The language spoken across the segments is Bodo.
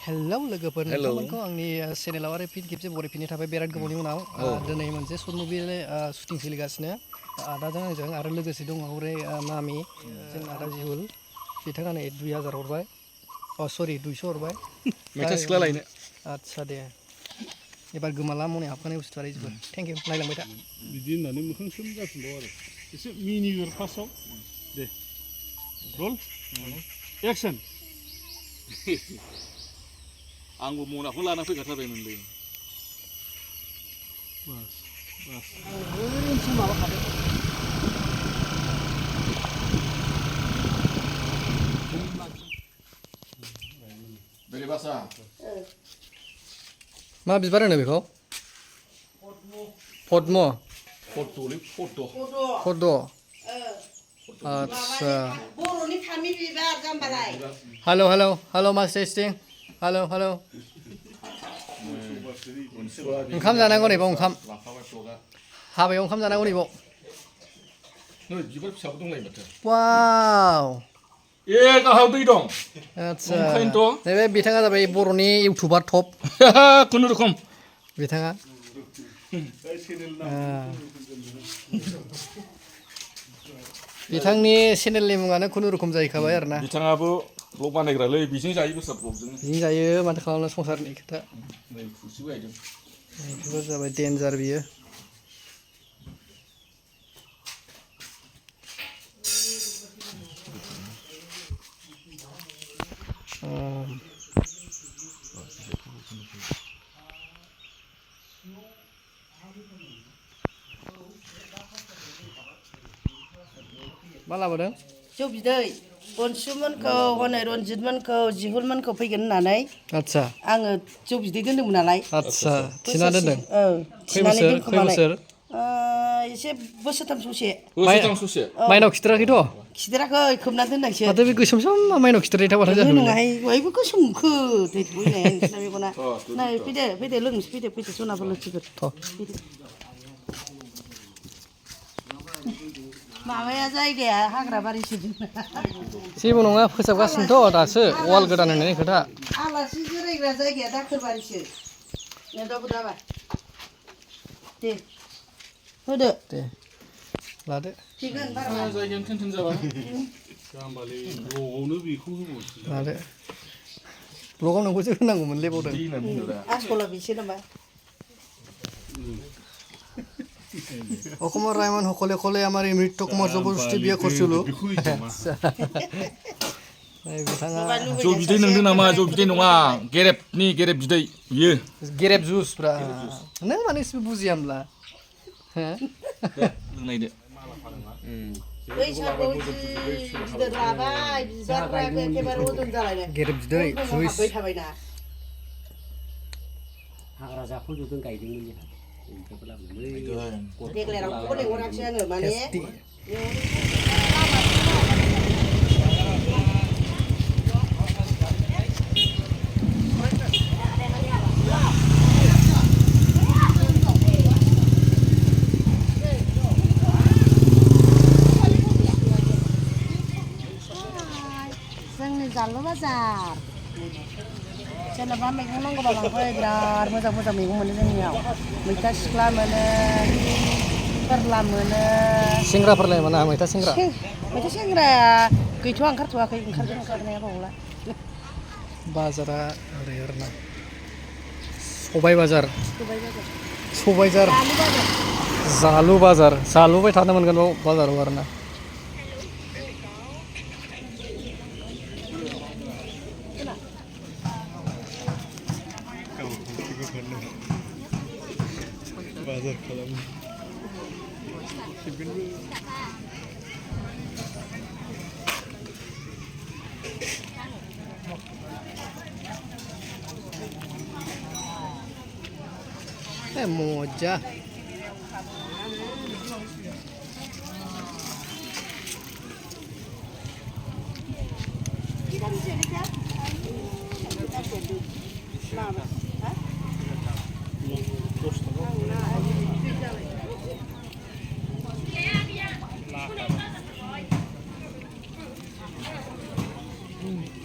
हेलौ लोगोफोर नोंथांमोनखौ आंनि चेनेलाव आरो फिन खेबसे बरायफिननाय थाबाय बिराद गोबावनि उनाव दिनै मोनसे शर्ट मुभि शुटिं सोलिगासिनो आदाजों आंजों आरो लोगोसे दङ हरै मामि जों आदा जिहुल बिथाङा नै 2000 हरबाय सरि 200 हरबाय मेथाइ सिख्ला लायनो आदसा दे एबार गोमाला मने हाबखानाय बुस्थु आरो जोबोर थेंक इउ नायलांबाय था बिदि होननानै मोखां सोम जाफिनबाव आरो एसे मिनिगोर फार्स्टआव दे रल एक्सन आंबो मनाखौ लाना फैखाथारबायमोनलै बास बास ओरैनोसो माबाखादो बेरेबासा मा बिबार होनो बेखौ पद्म फट'लै पद्म आदसा बर'नि फामि बिबार जाम्बालाय हेलौ हेलौ हेलौ मास टेस्टिं हेलौ हेलौ ओंखाम जानांगौ नै बाव ओंखाम हाबायाव ओंखाम जानांगौ नै बाव नै बिबार फिसाबो दंलायो माथो वाव ए गाहायाव दै दं आदसा ओंखायनोथ' नैबे बिथाङा जाबाय बर'नि इउटुबार टप खुनुरुखुम बिथाङा बिथांनि चेनेलनि मुङानो खुनुरुखुम जाहैखाबाय आरोना बिथाङाबो ब्लग बानायग्रालै बेजों जायो बोसोर ब्लगजों बिदिनो जायो माथो खालामनो संसारनि खोथा नै थुसिबो गायदों बेफोर जाबाय डेन्जार बियो मा लाबोदों जौ बिदै बनसुमोनखौ हनै रनजितमोनखौ जिहुलमोनखौ फैगोन होननानै आदसा आङो जौ बिदै दोन्दोंमोन नालाय आदसा थिना दोनदों थिनानै खै दोनखोमानाय बोसोर एसे बोसोरथाम सौसे बोसोरथाम ससे माइनाव खिथेराखैथ' खिदेराखै खोबना दोननायसो माथो बे गोसोमसोम माइनाव खिथेरनाय थाबाथाय जाखो नोङाहाय बयबो गोसोमखो दै बोहैनाय नोंसिना मेगना नै फैदो लोंनोसै फैदो सनाफोर लोंसिगोन माबाया जायगाया हाग्रा बारिसो जेबो नङा फोसाबगासिनोथ' दासो वाल गोदान होनायनि खोथा आलासि जिरायग्रा जायगाया दाखोर बारिसो दाबा दे होदो दे लादो थिगोन बारा जायगायानो थोन थोन जाबाय जाम्बालै ब्लगआवनो बेखौ होबावसै लादो ब्लगाव नोंखौसो होनांगौमोनलै बावदों दै होनना बुंदो दा आसला बेसे नामा অসমৰ ৰাইমন সকলে আমাৰ এই নৃত্য কুমাৰ জবৰদস্তি বিয়া কৰিছিলো जौ बिदै नोंदों नामा जौ बिदै नङा गेरेब बिदै बियो गेरेब जुसफ्रा नों माने एसेबो बुजिया होमब्ला लोंनायदो बैसागुआव जि गिदिर लाबाय बिबार एखेबारे अजन जालायनाय गेरेब बिदै जुइस हाबबाय थाबायना हाग्रा जाख'जोबदों गायदोंमोन जोंहा देग्लाय रावखौबो लेंहराखिसै आङो माने जोंनि जालु बाजार जेनेबा मैगं नांगौबा लांफै बिराद मोजां मोजां मैगं मोनो जोंनियाव मैथा सिख्ला मोनो फोरला मोनो सिंग्राफोरलाय मोना मैथा सिंग्रा सिंग्राया गैथ'आ ओंखारथ'वाखै ओंखारनाया बावला बाजारा ओरै आरोना सबाइ बाजार जालु बाजार जालुबाय थानो मोनगोन बाव बाजाराव आरोना बाजार खालामो मजा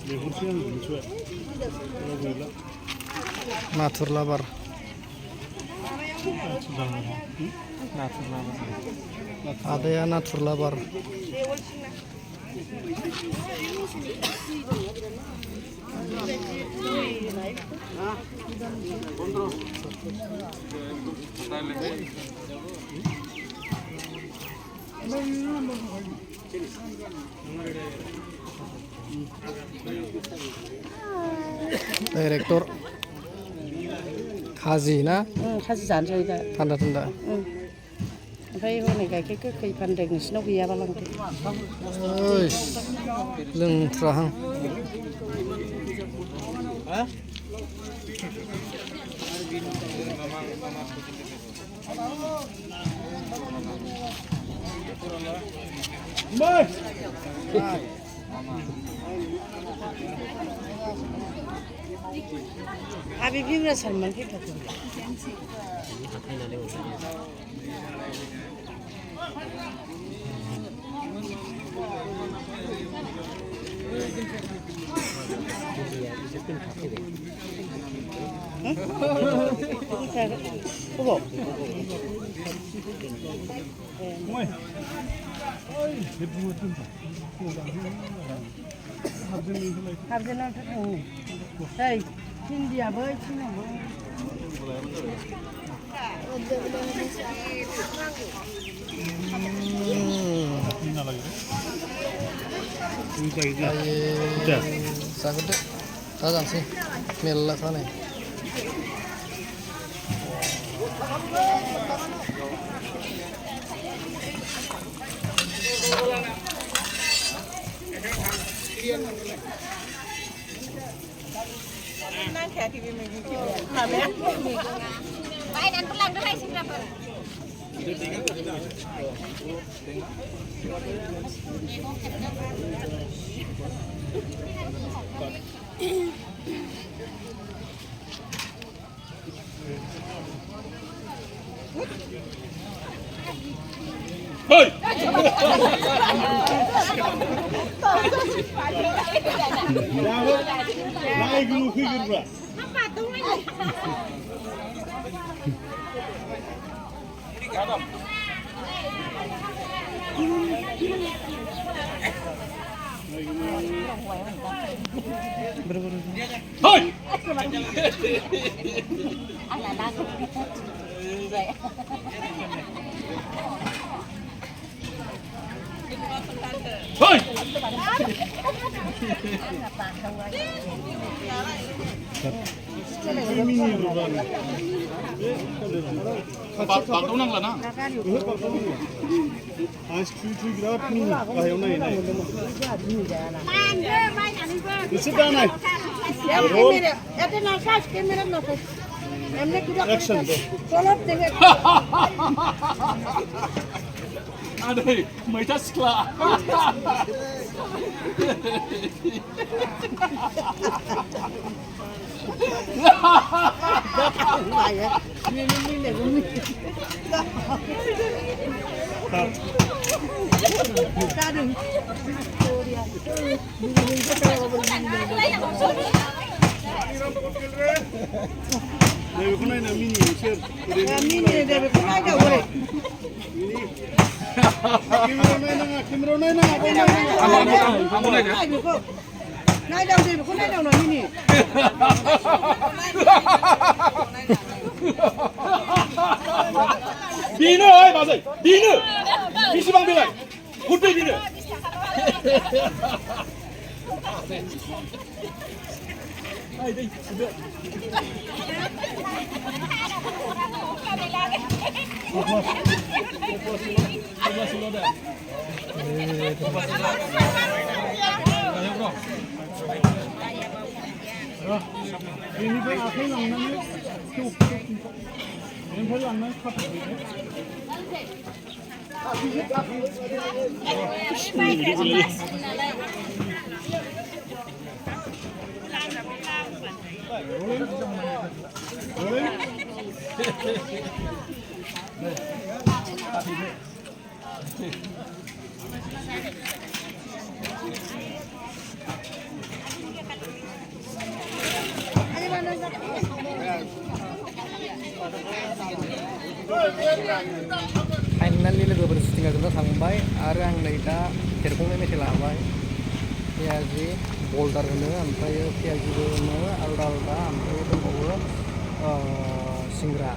लेंहरसै आं मिथिबाय गैला नाथुर लाबार आदाया नाथुर लाबार डाइरेक्टर खाजि ना खाजि जानोसै दा थान्दा थान्दा ओमफ्राय हनै गाइखेर गोखै फानदों नोंसिनाव गैयाबा लांदो लोंथ्राहां Abi bimbra Salman kita tuh. Kok? Habisnya tuh. Hey, India boy, China boy. Sakit deh, tahan sih, melak sana. Mainan pulang dulu sih berapa? Hei! Naik dulu fikir bro. Apa tuh ini? Hei! Hei! Bakal nang lana. Cuy gerak mini, kayak naik. Main ini ber. Sit down naik. Itu nafas, kamera nafas. Emne kita Action bro. tolong dengan. Ada, macam sekolah. Debe con una mini, share. Mini debe con aja boleh. Kimro naik na. Kamu naik ya? Naik daun debe con aja orang mini. Bina, masai. Bina. Bisi bang bilang. Kuda bina. Ini kan akhir langnya cukup. Ini kan langnya cut. Finally लोगोफोर सुटिंआ जोबना थांबाय आरो आं नै दा देरफुंनाय मेथाइ लाबाय पियाजि बल्दार होनो ओमफ्राय पियाजिबो होनो आलदा आलदा ओमफ्राय दंबावो सिंग्रा